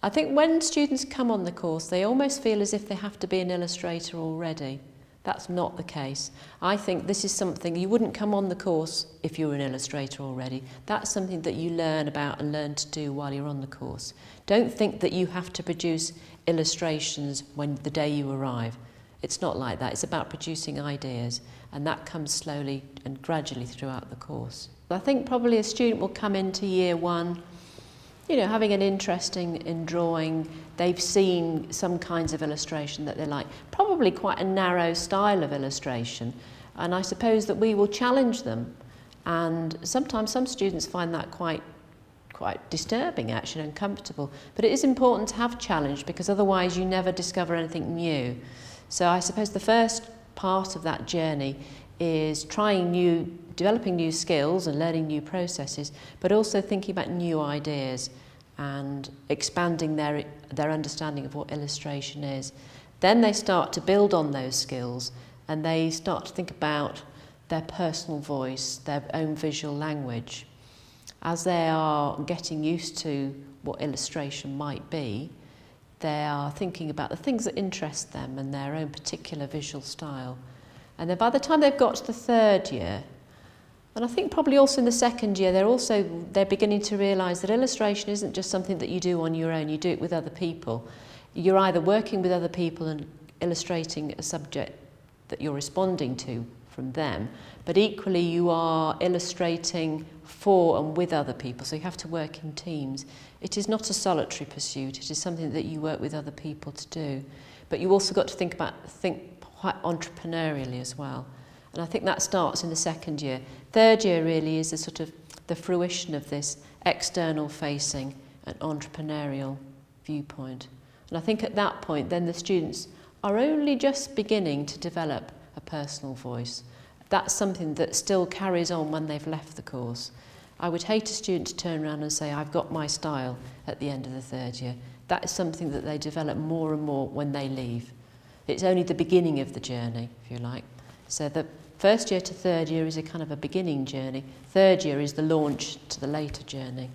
I think when students come on the course, they almost feel as if they have to be an illustrator already. That's not the case. I think this is something you wouldn't come on the course if you were an illustrator already. That's something that you learn about and learn to do while you're on the course. Don't think that you have to produce illustrations when the day you arrive. It's not like that. It's about producing ideas, and that comes slowly and gradually throughout the course. I think probably a student will come into year one, you know, having an interest in drawing. They've seen some kinds of illustration that they like, probably quite a narrow style of illustration, and I suppose that we will challenge them, and sometimes some students find that quite disturbing, actually, uncomfortable. But it is important to have challenge, because otherwise you never discover anything new. So I suppose the first part of that journey is developing new skills and learning new processes, but also thinking about new ideas and expanding their understanding of what illustration is. Then they start to build on those skills, and they start to think about their personal voice, their own visual language. As they are getting used to what illustration might be, they are thinking about the things that interest them and their own particular visual style. And then by the time they've got to the third year, and I think probably also in the second year, they're beginning to realise that illustration isn't just something that you do on your own, you do it with other people. You're either working with other people and illustrating a subject that you're responding to from them, but equally you are illustrating for and with other people, so you have to work in teams. It is not a solitary pursuit, it is something that you work with other people to do. But you also got to think quite entrepreneurially as well. And I think that starts in the second year. Third year really is the fruition of this external facing and entrepreneurial viewpoint. And I think at that point then the students are only just beginning to develop a personal voice. That's something that still carries on when they've left the course. I would hate a student to turn around and say, I've got my style at the end of the third year. That is something that they develop more and more when they leave. It's only the beginning of the journey, if you like. So the first year to third year is a kind of a beginning journey. Third year is the launch to the later journey.